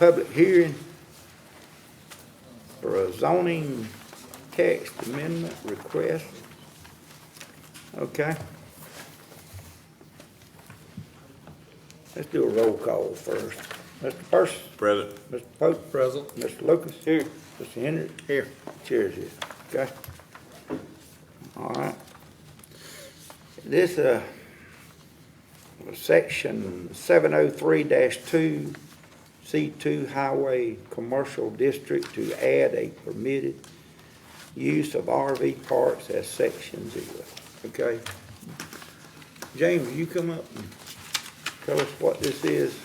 Public hearing for a zoning text amendment request. Okay. Let's do a roll call first. Mr. Percy? Present. Mr. Pope? Present. Mr. Lucas? Here. Mr. Henry? Here. Chair's here. Okay. All right. This, section 703-2, C2 Highway Commercial District to add a permitted use of RV parks as section 0. Okay. James, will you come up and tell us what this is?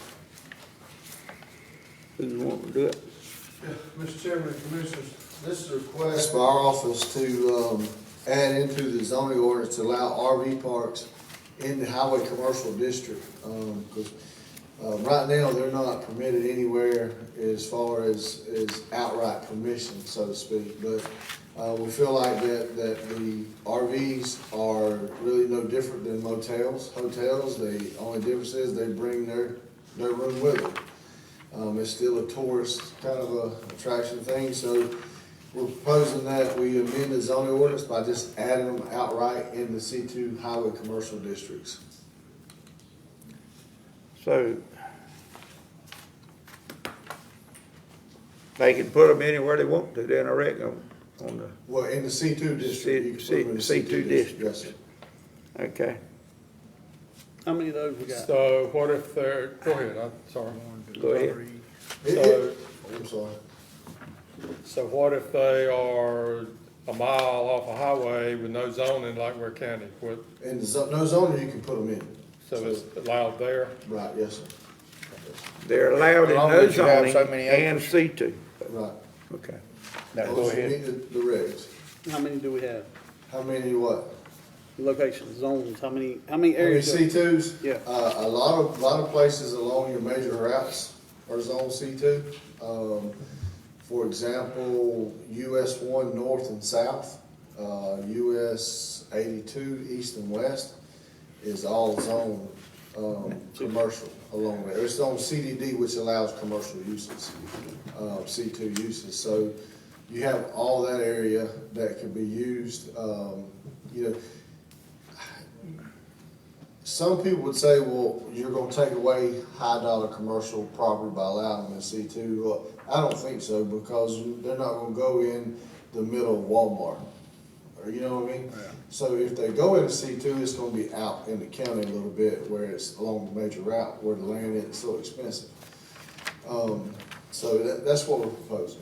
Who's wanting to do it? Mr. Chairman and Commissioners, this is a request by our office to add into the zoning ordinance to allow RV parks in the highway commercial district. Because right now, they're not permitted anywhere as far as outright permission, so to speak. But we feel like that the RVs are really no different than motels, hotels. The only difference is they bring their room with them. It's still a tourist kind of a attraction thing, so we're proposing that we amend the zoning ordinance by just adding them outright in the C2 highway commercial districts. So they can put them anywhere they want to, then I reckon, on the, Well, in the C2 district, you can put them in the C2 C2 district. Yes, sir. okay. How many of those we got? So what if they're, go ahead, I'm sorry. Go ahead. I'm sorry. So what if they are a mile off a highway with no zoning like Ware County? What, In the no zoning, you can put them in. so it's allowed there? Right, yes, sir. They're allowed in As long no as you have zoning so many and C2. Right. Okay. No, go Those ahead. meet the regs. How many do we have? How many what? Locations, zones, how many How many areas? C2s? Yeah. A lot of places along your major routes are zone C2. For example, US 1 north and south, US 82 east and west is all zone, commercial along there. It's on CDD, which allows commercial uses, C2 uses. So you have all that area that can be used, you know. Some people would say, well, you're gonna take away high dollar commercial property by allowing them in C2. Well, I don't think so, because they're not gonna go in the middle of Walmart, or you know what I mean? Yeah. So if they go into C2, it's gonna be out in the county a little bit, where it's along the major route, where the land isn't so expensive. So that's what we're proposing.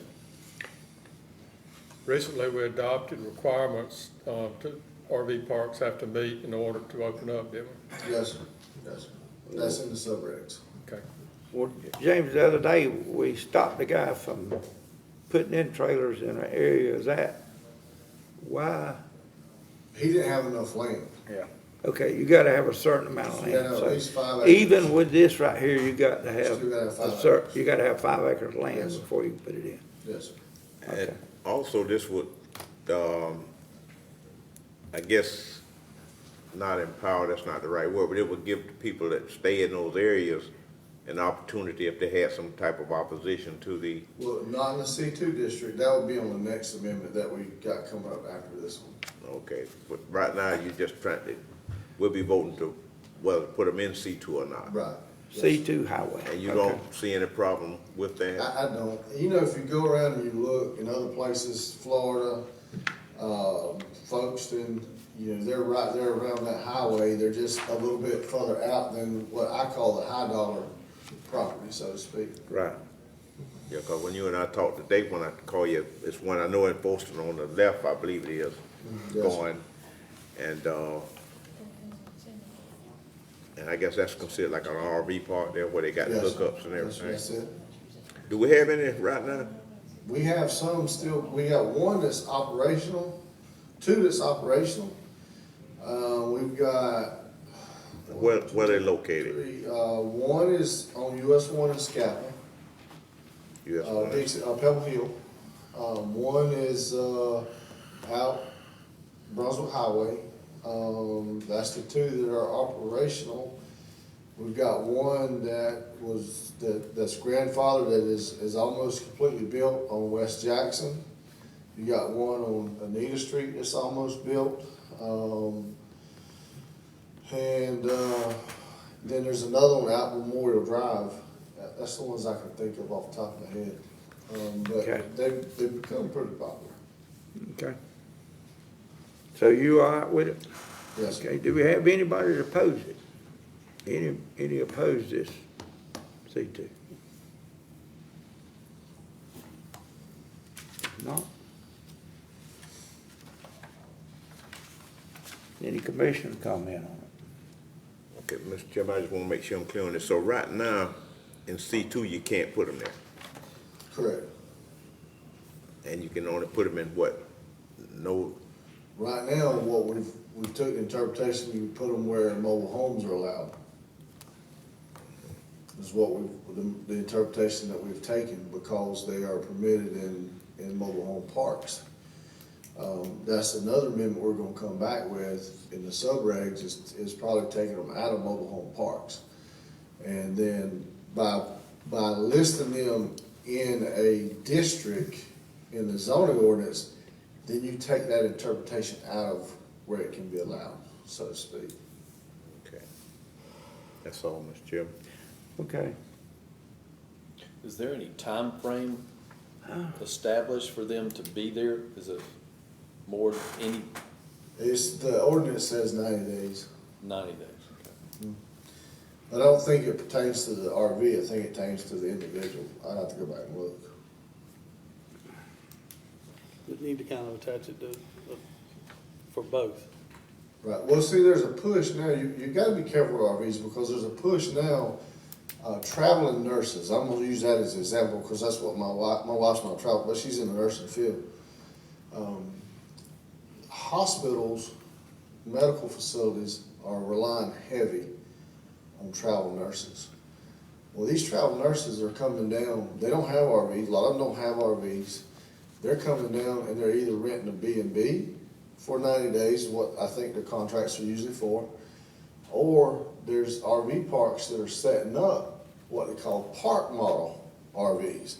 Recently, we adopted requirements to RV parks have to meet in order to open up, didn't we? Yes, sir. Yes, sir. That's in the subregs. Okay. Well, James, the other day, we stopped the guy from putting in trailers in an area, is that, why? He didn't have enough land. Yeah. Okay, you gotta have a certain amount of You gotta land, have so at least 5 acres. even with this right here, you got to have Still gotta have 5 a certain, you gotta have 5 acres of land Yes, sir. before you can put it in. Yes, sir. Okay. And also, this would, I guess, not empower, that's not the right word, but it would give the people that stay in those areas an opportunity if they had some type of opposition to the, Well, not in the C2 district, that would be on the next amendment that we got coming up after this one. okay, but right now, you just trying to, we'll be voting to, whether to put them in C2 or not. Right. C2 highway. And you Okay. don't see any problem with that? I don't, you know, if you go around and you look in other places, Florida, Folkestone, you know, they're right there around that highway, they're just a little bit further out than what I call the high dollar property, so to speak. Right. Yeah, cause when you and I talked today, when I call you, it's one I know in Boston on the left, I believe it is, Yes. going, and I guess that's considered like an RV park there where they got the Yes. hookups and Yes, everything. that's it. Do we have any right now? We have some still, we got one that's operational, two that's operational. We've got. Where they located? Three, one is on US 1 in Scapa, US one. Dixie, Pebble Hill. One is, out Brunswick Highway. That's the two that are operational. We've got one that's grandfather that is almost completely built on West Jackson. You got one on Anita Street that's almost built. Then there's another one out Memorial Drive. That's the ones I can think of off the top of my head. Okay. But they've become pretty popular. Okay. So you all right with it? Yes, sir. Okay, do we have anybody that oppose it? Any oppose this C2? No? Any commissioner comment on it? Okay, Mr. Chairman, I just wanna make sure I'm clear on this. So right now, in C2, you can't put them there. Correct. And you can only put them in what? No Right now, what we've took the interpretation, you put them where mobile homes are allowed. Is what the interpretation that we've taken, because they are permitted in mobile home parks. That's another amendment we're gonna come back with in the subregs, is probably taking them out of mobile home parks. And then by listing them in a district in the zoning ordinance, then you take that interpretation out of where it can be allowed, so to speak. Okay. That's all, Mr. Chairman. Okay. Is there any time frame established for them to be there? Is it more than any The ordinance says 90 days. 90 days? Okay. I don't think it pertains to the RV, I think it pertains to the individual. I'd have to go back and look. We need to kind of attach it to, for both. Right, well, see, there's a push now, you gotta be careful with RVs, because there's a push now, traveling nurses, I'm gonna use that as an example, because that's what my wife's not travel, but she's in the nursing field. Hospitals, medical facilities are relying heavy on travel nurses. Well, these travel nurses are coming down, they don't have RVs, a lot of them don't have RVs. They're coming down and they're either renting a B&B for 90 days, what I think their contracts are usually for, or there's RV parks that are setting up what they call park model RVs.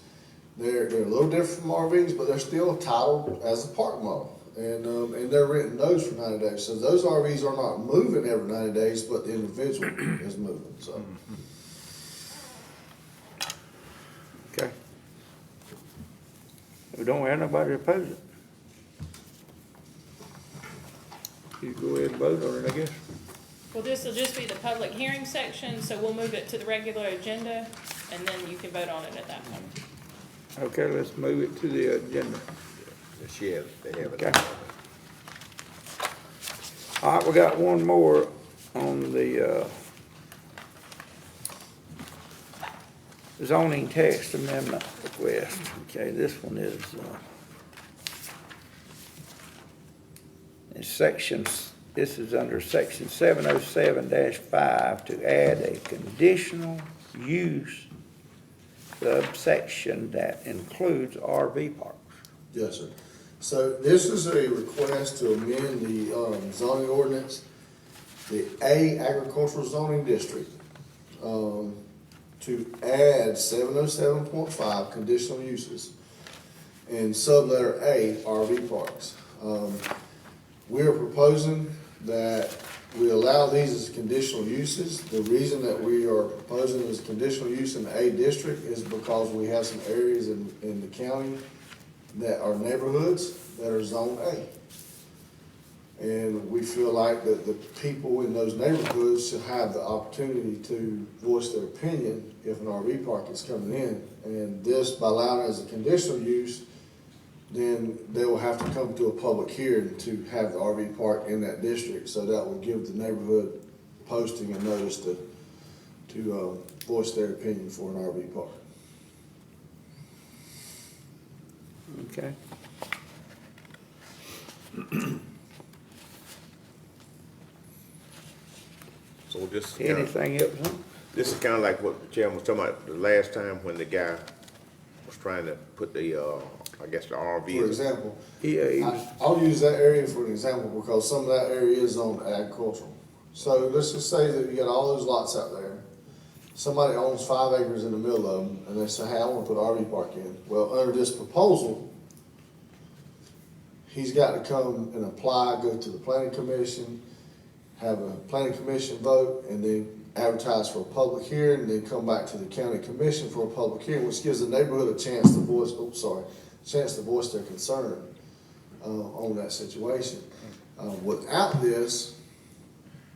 They're a little different from RVs, but they're still titled as a park model. And they're renting those for 90 days. So those RVs are not moving every 90 days, but the individual is moving, so. Okay. We don't have nobody to oppose it. You go ahead and vote on it, I guess. Well, this will just be the public hearing section, so we'll move it to the regular agenda, and then you can vote on it at that time. Okay, let's move it to the agenda. The sheriff, they have it. Okay. All right, we got one more on the, zoning text amendment request. Okay, this one is, in sections, this is under section 707-5 to add a conditional use subsection that includes RV parks. Yes, sir. So this is a request to amend the zoning ordinance, the A agricultural zoning district, to add 707.5 conditional uses and subletter A RV parks. We are proposing that we allow these as conditional uses. The reason that we are proposing as conditional use in the A district is because we have some areas in the county that are neighborhoods that are zone A. And we feel like that the people in those neighborhoods should have the opportunity to voice their opinion if an RV park is coming in. And this, by allowing it as a conditional use, then they will have to come to a public hearing to have the RV park in that district. So that will give the neighborhood posting and notice to voice their opinion for an RV park. Okay. So this, Anything else, huh? this is kind of like what the chairman was talking about the last time when the guy was trying to put the, I guess the RV. For example, Yeah, he was, I'll use that area for an example because some of that area is zoned agricultural. So let's just say that you got all those lots out there. Somebody owns 5 acres in the middle of them, and they say, hey, I want to put an RV park in. Well, under this proposal, he's got to come and apply, go to the planning commission, have a planning commission vote, and then advertise for a public hearing, and then come back to the county commission for a public hearing, which gives the neighborhood a chance to voice their concern on that situation. Without this,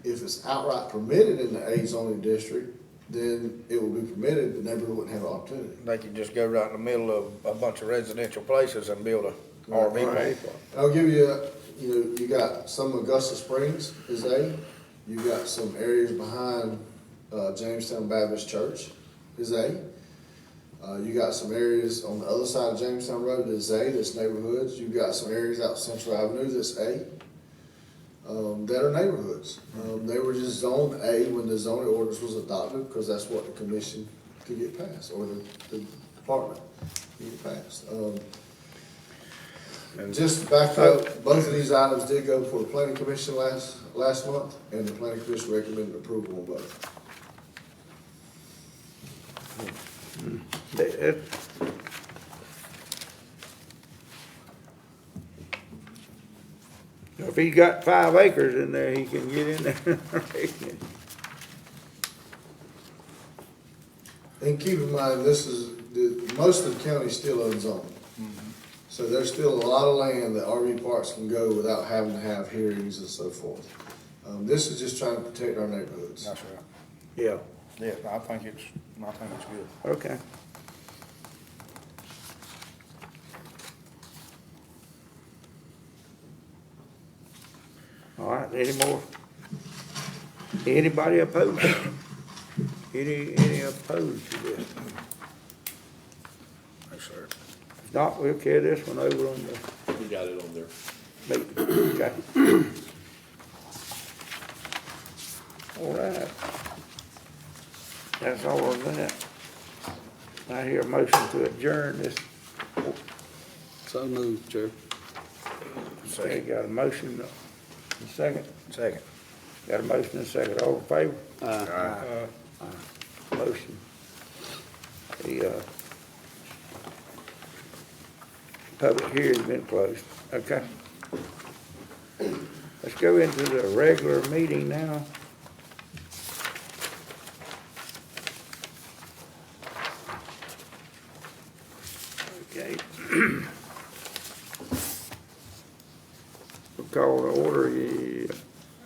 if it's outright permitted in the A zoning district, then it will be permitted, the neighborhood wouldn't have an opportunity. They could just go right in the middle of a bunch of residential places and build a RV park. I'll give you, you got some Augusta Springs is A, you got some areas behind Jamestown Baptist Church is A. You got some areas on the other side of Jamestown Road that's A, that's neighborhoods. You got some areas out Central Avenue that's A. that are neighborhoods. They were just zoned A when the zoning ordinance was adopted, because that's what the commission could get passed, or the department could get passed. And just to back up, both of these items did go before the planning commission last month, and the planning commission recommended approval on both. If he's got 5 acres in there, he can get in there. And keep in mind, most of the county still unzoned. So there's still a lot of land that RV parks can go without having to have hearings and so forth. This is just trying to protect our neighborhoods. That's right. Yeah, Yeah, I think it's good. okay. All right, any more? Anybody opposed? Any opposed to this? Yes, sir. If not, we'll carry this one over on the We got it on there. meeting, okay? All right. That's all of that. I hear a motion to adjourn this. So moved, Chair. Okay, got a motion, a second? Second. Got a motion and a second, all in favor? Aye. Motion. The, public hearing's been closed, okay? Let's go into the regular meeting now. Okay. We'll call to order,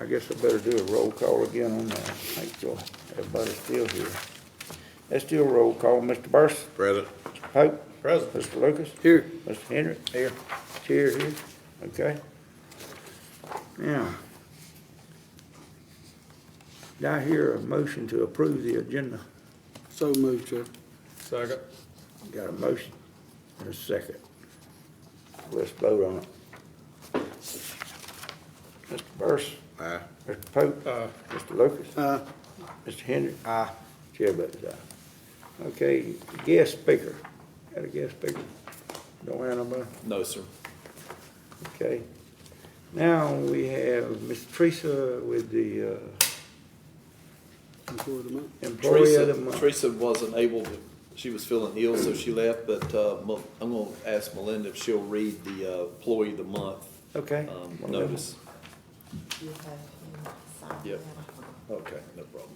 I guess I better do a roll call again on that, make sure everybody's still here. Let's do a roll call, Mr. Burris, Present. Mr. Pope, Present. Mr. Lucas, Here. Mr. Henry, Here. Chair here, okay? Now, did I hear a motion to approve the agenda? So moved, Chair. Second. Got a motion and a second. Let's vote on it. Mr. Burris, Aye. Mr. Pope, Mr. Lucas, Aye. Mr. Henry, Aye. Chair votes aye. Okay, guest speaker. Got a guest speaker? Don't have nobody? No, sir. Okay. Now we have Miss Teresa with the Employee of the month. employee of the month. Teresa wasn't able to, she was feeling ill, so she left, but, I'm gonna ask Melinda if she'll read the, employee of the month, Okay. notice. You have him sign Yep. that. Okay, no problem.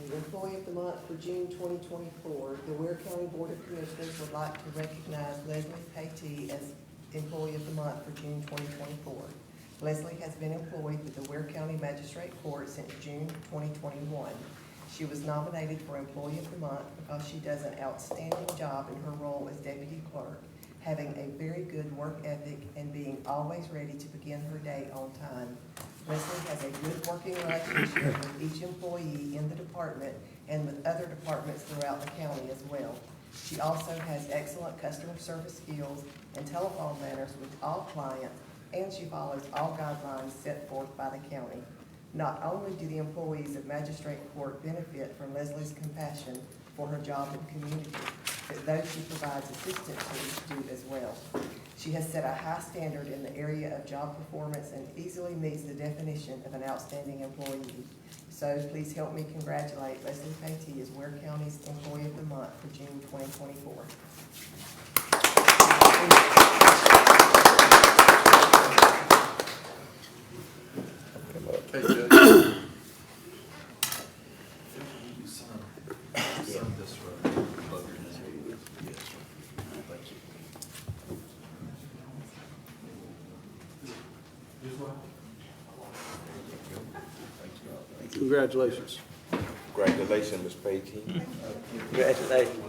Okay, Employee of the Month for June 2024, the Ware County Board of Commissioners would like to recognize Leslie Patee as Employee of the Month for June 2024. Leslie has been employed with the Ware County Magistrate Court since June 2021. She was nominated for Employee of the Month because she does an outstanding job in her role as deputy clerk, having a very good work ethic and being always ready to begin her day on time. Leslie has a good working relationship with each employee in the department and with other departments throughout the county as well. She also has excellent customer service skills and telephone manners with all clients, and she follows all guidelines set forth by the county. Not only do the employees of Magistrate Court benefit from Leslie's compassion for her job and community, but those she provides assistance to do as well. She has set a high standard in the area of job performance and easily meets the definition of an outstanding employee. So please help me congratulate Leslie Patee as Ware County's Employee of the Month for June 2024. Hey, Judge. You sign this right above your name. Yes, sir. Thank you. Congratulations. Congratulations, Ms. Patee. Congratulations.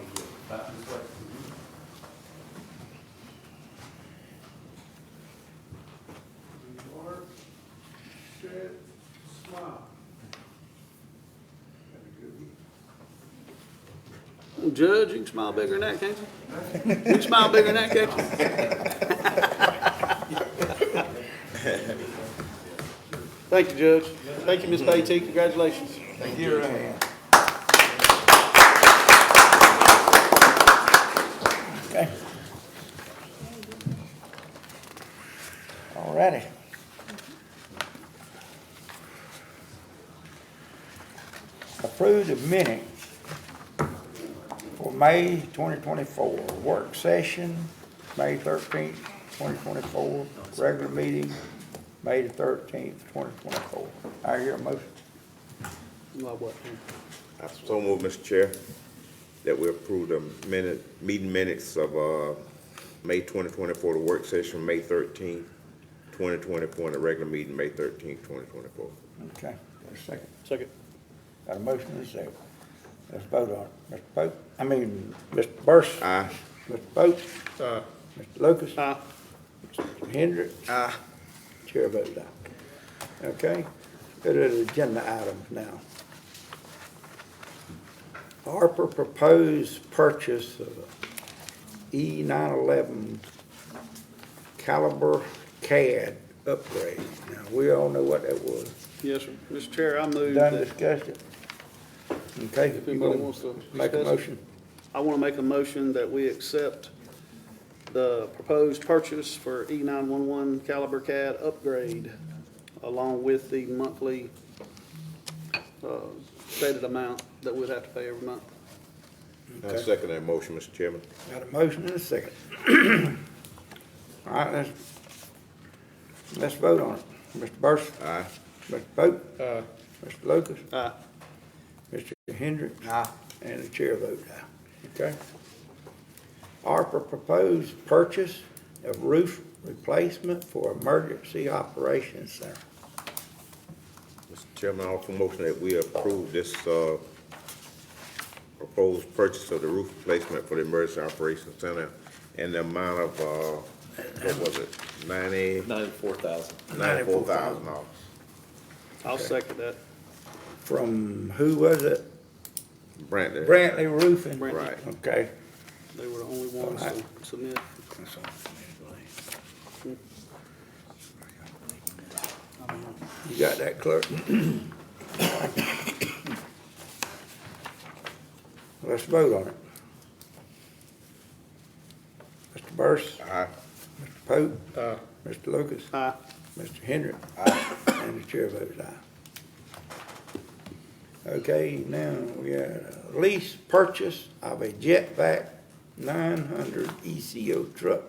Judge, you can smile bigger than that, can't you? You can smile bigger than that, can't you? Thank you, Judge. Thank you, Ms. Patey. Congratulations. Give her a hand. Okay. All righty. Approve the minutes for May 2024, work session, May 13th, 2024, regular meeting, May the 13th, 2024. I hear a motion. Like what? I so move, Mr. Chair, that we approve the meeting minutes of, May 2024, the work session, May 13th, 2024, and the regular meeting, May 13th, 2024. Okay, got a second. Second. Got a motion and a second. Let's vote on it. Mr. Pope, Mr. Burris. Aye. Mr. Pope. Aye. Mr. Lucas. Aye. Mr. Hendricks. Aye. Chair votes aye. Okay, go to the agenda items now. Harper proposed purchase of a E911 caliber CAD upgrade. Now, we all know what that was. Yes, sir. Mr. Chair, I move Done that, discussed it? Okay, if you anybody gonna wants to make a discuss it. motion? I want to make a motion that we accept the proposed purchase for E911 caliber CAD upgrade, along with the monthly stated amount that we'd have to pay every month. I second that motion, Mr. Chairman. Got a motion and a second. All right, let's vote on it. Mr. Burris. Aye. Mr. Pope. Aye. Mr. Lucas. Aye. Mr. Hendricks. Aye. And the chair votes aye. Okay. ARPA proposed purchase of roof replacement for Emergency Operations Center. Mr. Chairman, I offer a motion that we approve this, proposed purchase of the roof replacement for the Emergency Operations Center in the amount of, what was it, $94,000. $94,000. I'll second that. From, who was it? Brantley. Brantley Roofing? Brantley. Right. Okay. They were the only ones to submit. You got that, clerk? Let's vote on it. Mr. Burris. Aye. Mr. Pope. Aye. Mr. Lucas. Aye. Mr. Hendricks. Aye. And the chair votes aye. Okay, now we got a lease purchase of a Jetback 900 ECO truck.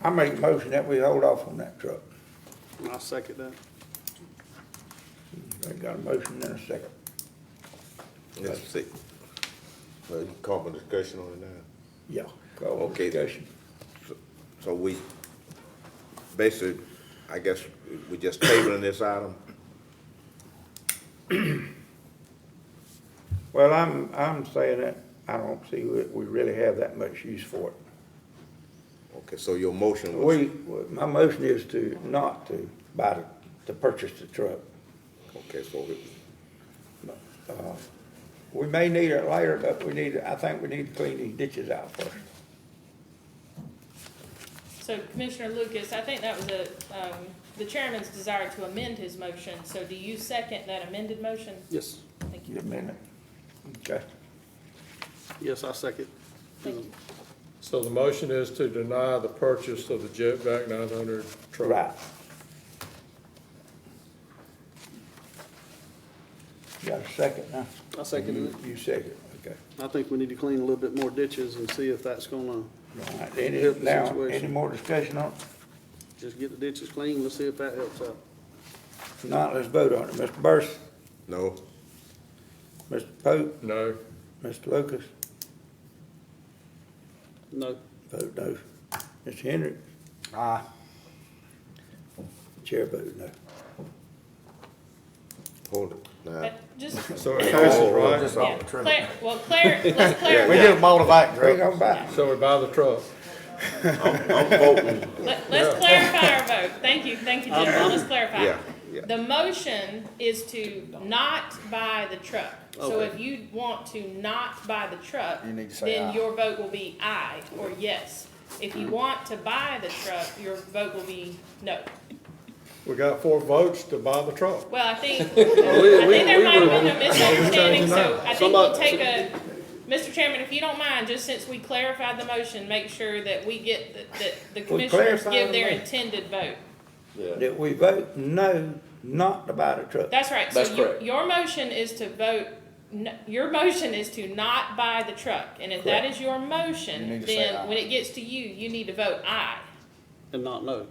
I make a motion that we hold off on that truck. I'll second that. I got a motion and a second. Let's see. Well, you call for discussion on it now. Yeah, call for Okay. discussion. So we, basically, I guess we just tabling this item? Well, I'm saying that I don't see we really have that much use for it. Okay, so your motion was, My motion is to not to buy to purchase the truck. okay, so We may need it later, but I think we need to clean these ditches out first. So Commissioner Lucas, I think that was the chairman's desire to amend his motion. So do you second that amended motion? Yes. Thank you. Give me a minute. Okay. Yes, I second. Thank you. So the motion is to deny the purchase of the Jetback 900 truck. Right. You got a second now? I second it. You second, okay. I think we need to clean a little bit more ditches and see if that's gonna All right, Help any, the now, situation. any more discussion on it? just get the ditches clean. Let's see if that helps out. If not, let's vote on it. Mr. Burris, no. Mr. Pope, No. Mr. Lucas, No. vote no. Mr. Hendricks? Aye. Chair votes no. Hold it. Now, Just, So it passes, right? Just yeah, off the trim. Claire, well, Claire, let's We clarify. get a motorbike Bring truck. on back. So we buy the truck. I'm voting, Let's clarify our vote. Thank you, Jim. Let's clarify. yeah, yeah. The motion is to not buy the truck. So Okay. if you want to not buy the truck, You need to say then aye. your vote will be aye or yes. If you want to buy the truck, your vote will be no. We got 4 votes to buy the truck. Well, I think, I we think there would've- might have been a misunderstanding, so Changing I think we'll Somebody- take Mr. Chairman, if you don't mind, just since we clarified the motion, make sure that we get, that the commissioners clarified give the their motion. intended vote. Yeah. That we vote no, not to buy the truck. That's right, so That's correct. your motion is to vote, your motion is to not buy the truck. And if that is your You motion, need to say aye. then when it gets to you, you need to vote aye. And not no.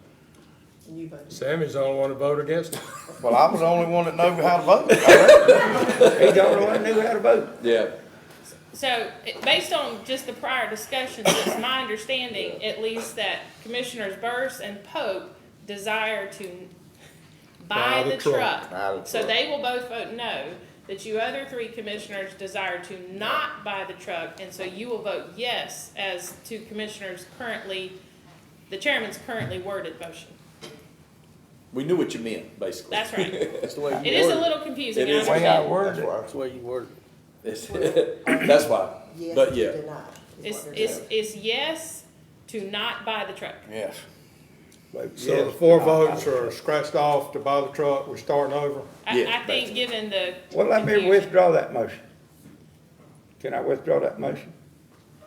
And you voted. Sammy's the only one to vote against it. Well, I was the only one that knew how to vote. I He's the only one that knew how to vote. Yeah, So, based on just the prior discussions, it's my understanding, at least, that Commissioners Burse and Pope desire to buy the truck. Buy the So truck. they will both vote no, that you other 3 commissioners desire to not buy the truck, and so you will vote yes as to Commissioners currently, the chairman's currently worded motion. we knew what you meant, basically. That's right. That's the way you It is a word it. little confusing, It I is. Way I understand. worded it. That's the way you word it. It's- That's why, Yes but to yeah, deny is what they're It's saying. yes to not buy the truck. Yes. Vote So yes the 4 to not buy votes the are truck. scratched off to buy the truck, we're starting over. Yeah, I think given the Well, let me confusion- withdraw that motion. Can I withdraw that motion?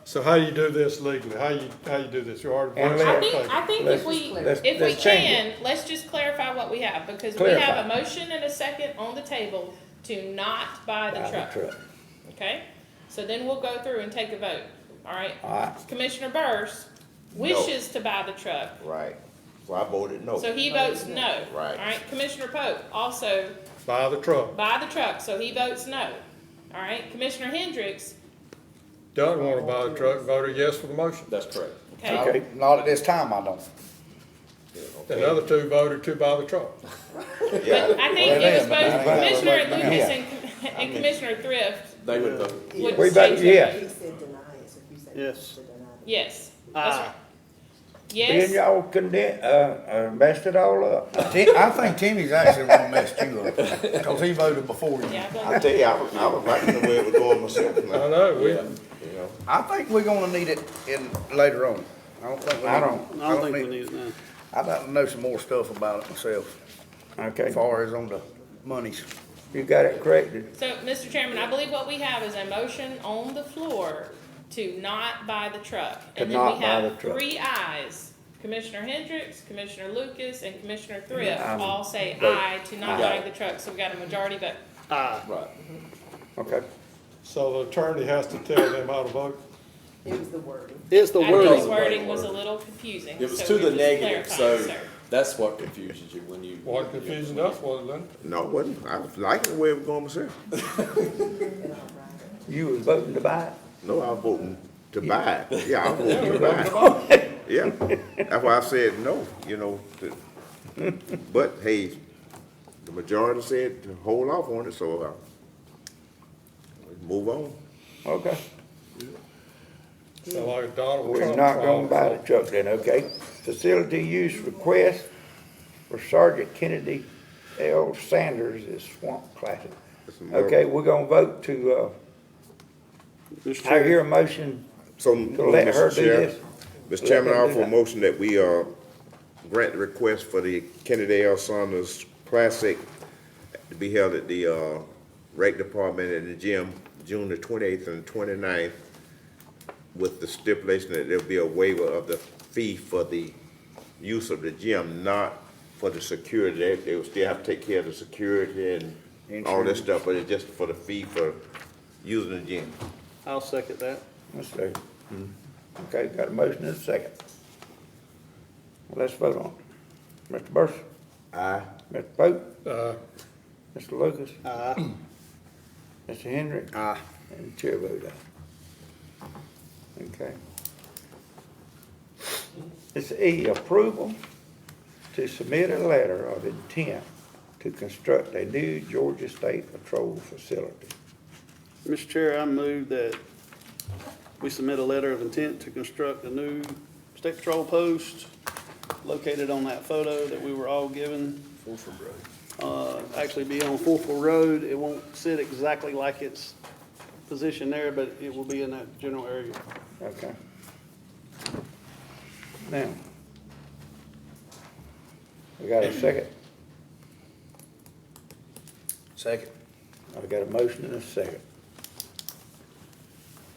So how you do this legally? How you do this? You already And voted let- on the I think Let's- if we, let's- if we let's change can, let's just clarify what we have, because we Clarify. have a motion and a second on the table to not buy the Buy truck, okay? So then we'll go through and take a vote, all right? All right. Commissioner Burse wishes to buy the truck, Right. So I voted no. so he votes no. Right. All right, Commissioner Pope also Buy the truck. buy the truck, so he votes no. All right, Commissioner Hendricks, Doesn't want to buy the truck, voted yes for the motion. that's correct. okay? Okay. Not at this time, I don't. And the other 2 voted to buy the truck. But I think Well, it was then, both but- Commissioner but- Lucas and Commissioner Thrift They would vote. would We change voted their yes. vote. He said deny it, so if you say Yes. yes to deny it. Yes, that's Aye. right. Then Yes, y'all messed it all up. I think Timmy's actually the one messed you up, because he voted before you. yeah, I I think- tell you, I was liking the way it was going myself, I man. know, we, You know, I think we're gonna need it in, later on. I don't think we need. I don't. I don't think we need it now. I'd like to know some more stuff about it myself, Okay, as far as on the monies. you got it corrected. So, Mr. Chairman, I believe what we have is a motion on the floor to not buy the truck. To And then not we buy the have truck. 3 ayes. Commissioner Hendricks, Commissioner Lucas, and Commissioner Thrift I'm all say vote. aye to not Aye. buying the truck, so we got a majority vote. Aye. Right. Okay. so the attorney has to tell them how to vote. It was the wording. It's the I think wording. the wording was a little confusing. It was so to we're the just negative, clarifying, so sir. that's what confuses you when you. What confusing us was, Linda? no, it wasn't. I was liking the way it was going myself. And I'll write it. You was voting to buy it? No, I was voting to buy it. Yeah, I was voting to buy it. Yeah, that's why I said no, you know. But hey, the majority said to hold off on it, so move on. Okay. Sound like Donald We're Trump. not gonna buy the truck then, okay? Facility use request for Sergeant Kennedy L. Sanders is Swamp Classic. Okay, we're gonna vote to, Mr. I Chair, hear a motion So, to let her Mr. do Chair, this. Mr. Chairman, I Let them do offer a that. motion that we, grant the request for the Kennedy L. Saunders Classic to be held at the, rec department in the gym, June the 28th and 29th, with the stipulation that there'll be a waiver of the fee for the use of the gym, not for the security. They will still have to take care of the security and all that stuff, but it's just for the fee for using the gym. I'll second that. Let's see. Okay, got a motion and a second. Let's vote on it. Mr. Burson? Aye. Mr. Pope? Uh, Mr. Lucas? Aye. Mr. Hendrick? Aye. And the chair vote aye. Okay. It's E, approval to submit a letter of intent to construct a new Georgia State Patrol facility. Mr. Chair, I move that we submit a letter of intent to construct a new state patrol post located on that photo that we were all given. actually be on Fulford Road. It won't sit exactly like it's positioned there, but it will be in that general area. Okay. Now, we got a second? Second. I got a motion and a second.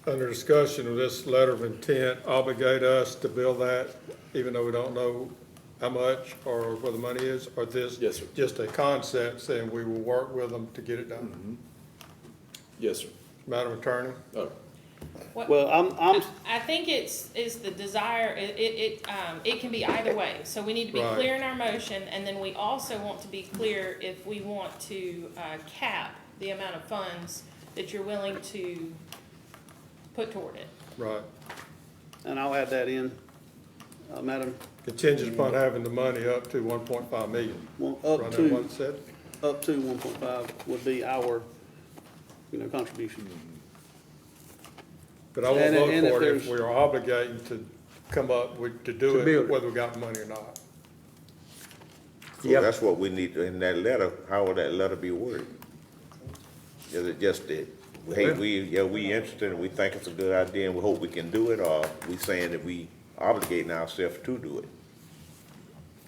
Under discussion of this letter of intent, obligate us to build that, even though we don't know how much or where the money is, or this? Yes, sir. Just a concept saying we will work with them to get it done. Yes, sir. Madam Attorney? Oh, Well, I'm, I think it's the desire, it can be either way. So we need to be Right. clear in our motion, and then we also want to be clear if we want to, cap the amount of funds that you're willing to put toward it. Right. and I'll add that in, Madam, Contingent upon having the money up to 1.5 million. up Run that to, one set. up to 1.5 would be our, contribution. But I won't And vote if for it if there's- we are obligating to come up with, to do To it, build it. whether we got the money or not. So Yep. that's what we need in that letter. How will that letter be worded? Is it just that, hey, we interested and we think it's a good idea and we hope we can do it, or we saying that we obligating ourselves to do it?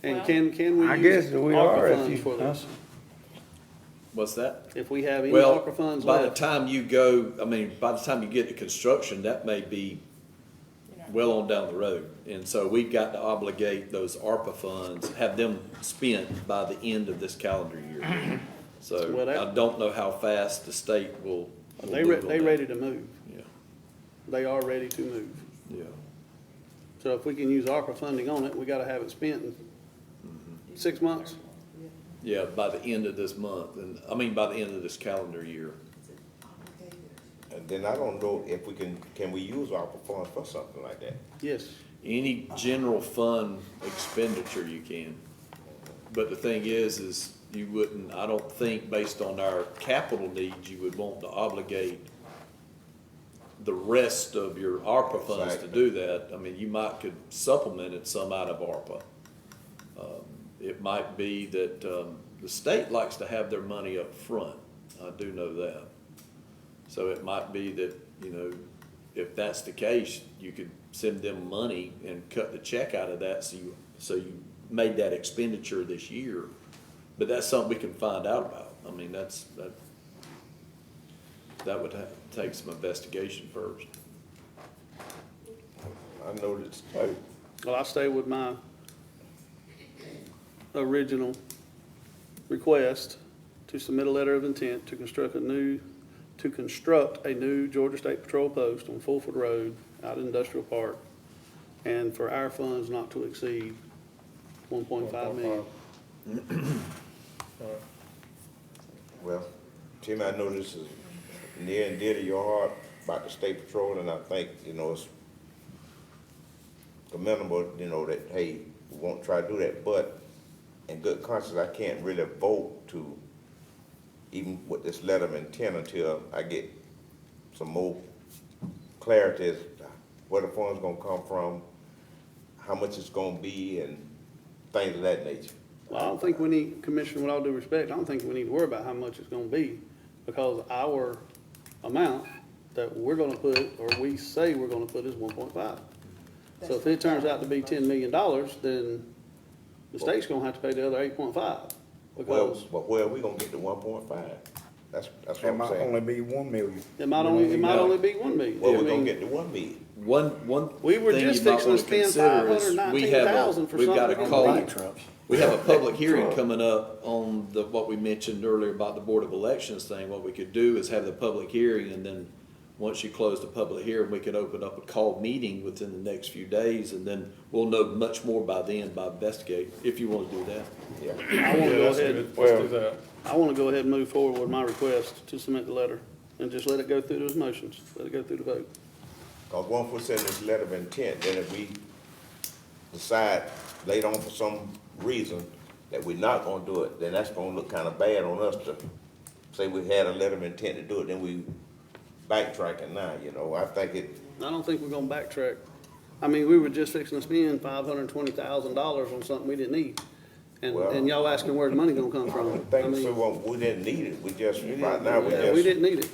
And Well- can we I use guess we are ARPA if funds you- for this? what's that? If we have any Well, ARPA funds by the left? time you go, by the time you get to construction, that may be well on down the road. And so we've got to obligate those ARPA funds, have them spent by the end of this calendar year. So Well, that- I don't know how fast the state will They move on that. ready to move. Yeah, They are ready to move. yeah. So if we can use ARPA funding on it, we gotta have it spent in 6 months. Yeah, by the end of this month, by the end of this calendar year. And then I don't know if we can we use ARPA funds for something like that? Yes. Any general fund expenditure you can. But the thing is you wouldn't, I don't think based on our capital needs, you would want to obligate the rest of your ARPA funds to do that. You could supplement it some out of ARPA. It might be that, the state likes to have their money up front. I do know that. So it might be that, if that's the case, you could send them money and cut the check out of that, so you made that expenditure this year. But that's something we can find out about. That would take some investigation first. I know that, Well, I stay with my original request to submit a letter of intent to construct a new Georgia State Patrol post on Fulford Road out in Industrial Park, and for our funds not to exceed 1.5 million. well, Tim, I know this is near and dear to your heart about the state patrol, and I think, it's commendable, that, hey, we won't try to do that, but in good conscience, I can't really vote to even with this letter of intent until I get some more clarity as to where the funds gonna come from, how much it's gonna be, and things of that nature. Well, I don't think we need, Commissioner, with all due respect, I don't think we need to worry about how much it's gonna be, because our amount that we're gonna put, or we say we're gonna put, is 1.5. So if it turns out to be $10 million, then the state's gonna have to pay the other 8.5, Well, because but where are we gonna get the 1.5? That's what It I'm might saying. only be 1 million. it might only be $1 million. Where I we gonna mean, get the 1 million? One We were thing just you might fixing to wanna spend consider is we have $519,000 for we've got a something. call. Light trucks. We have a public hearing coming up on what we mentioned earlier about the Board of Elections thing. What we could do is have the public hearing, and then once you close the public hearing, we could open up a call meeting within the next few days, and then we'll know much more by then by investigate, if you want to do that. Yeah. I wanna Yeah, go that's ahead, good. Let's do that. I wanna go ahead and move forward with my request to submit the letter, and just let it go through those motions, let it go through the vote. Cause once we send this letter of intent, then if we decide later on for some reason that we're not gonna do it, then that's gonna look kinda bad on us to say we had a letter of intent to do it, then we backtracking now, I think I don't think we're gonna backtrack. We were just fixing to spend $520,000 on something we didn't need. And y'all asking where the money gonna come I from. don't think mean, so, well, we didn't need it, we just, right now, we yeah, we just, didn't need it.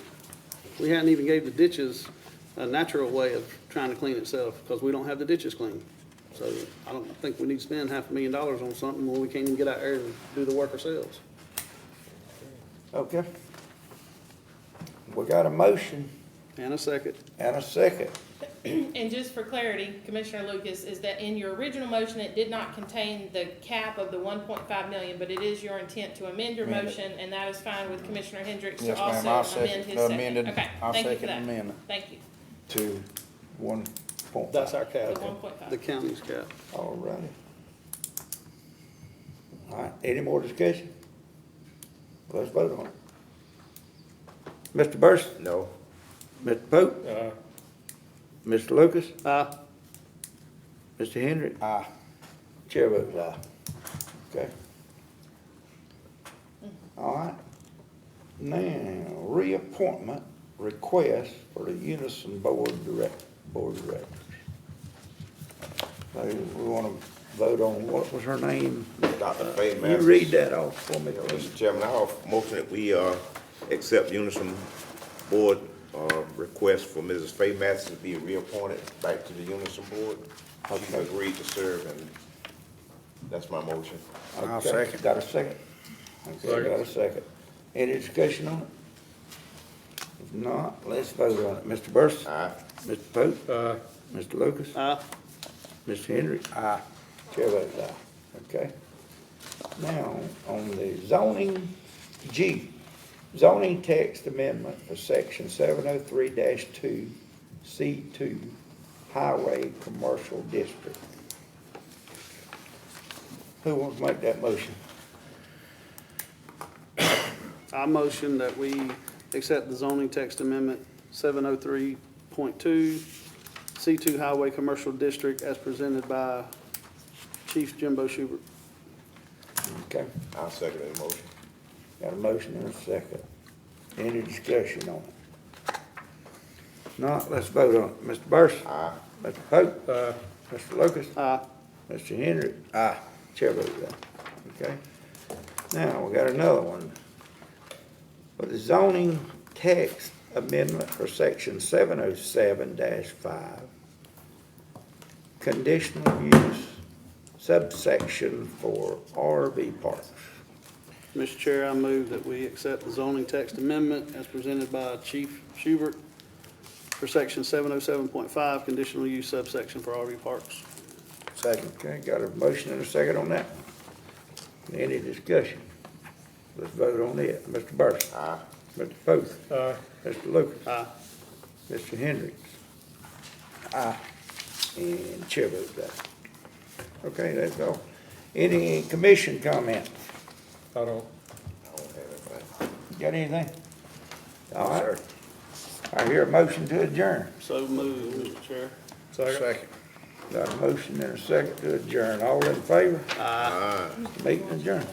We hadn't even gave the ditches a natural way of trying to clean itself, because we don't have the ditches clean. So I don't think we need to spend $500,000 on something when we can't even get out there and do the work ourselves. Okay. We got a motion And a second. and a second. And just for clarity, Commissioner Lucas, is that in your original motion, it did not contain the cap of the 1.5 million, but it is your intent to amend your Amend it. motion, and that is fine with Commissioner Hendricks to Yes, ma'am. I'll also second amend his the second. amended- Okay, I'll thank you for second that. the amendment. Thank you. To 1.5. That's our The cap, 1.5. the county's cap. All righty. All right, any more discussion? Let's vote on it. Mr. Burson? no. Mr. Pope? Mr. Lucas? Aye. Mr. Hendrick? Aye. Chair votes aye. Okay. All right. Now, reappointment request for the Unison Board of Directors. So we want to vote on, what was her name? Dr. Faye You Masters. read that off for me, please. Mr. Chairman, I have a motion that we, accept Unison Board, request for Mrs. Faye Masters to be reappointed back to the Unison Board. She's agreed to serve, and that's my motion. I'll Okay, second. Got a second? Okay, got a second. Any discussion on it? If not, let's vote on it. Mr. Burson? Aye. Mr. Pope? Mr. Lucas? Aye. Mr. Hendrick? Aye. Chair votes aye. Okay. Now, on the zoning, zoning text amendment for section 703-2, C2, Highway Commercial District. Who wants to make that motion? I motion that we accept the zoning text amendment 703.2, C2 Highway Commercial District as presented by Chief Jimbo Schubert. Okay, I'll second that motion. got a motion and a second. Any discussion on it? Not, let's vote on it. Mr. Burson? Aye. Mr. Pope? Mr. Lucas? Aye. Mr. Hendrick? Aye. Chair votes aye. Okay. Now, we got another one. For the zoning text amendment for section 707-5, conditional use subsection for RV parks. Mr. Chair, I move that we accept the zoning text amendment as presented by Chief Schubert for section 707.5, conditional use subsection for RV parks. Second. Okay, got a motion and a second on that. Any discussion? Let's vote on it. Mr. Burson? Aye. Mr. Pope? Mr. Lucas? Aye. Mr. Hendricks? Aye. And chair votes aye. Okay, that's all. Any commission comments? I don't. I don't have anything. Got anything? All right. I hear a motion to adjourn. So moved, Mr. Chair. Second. Got a motion and a second to adjourn. All in favor? Aye. Meeting adjourned.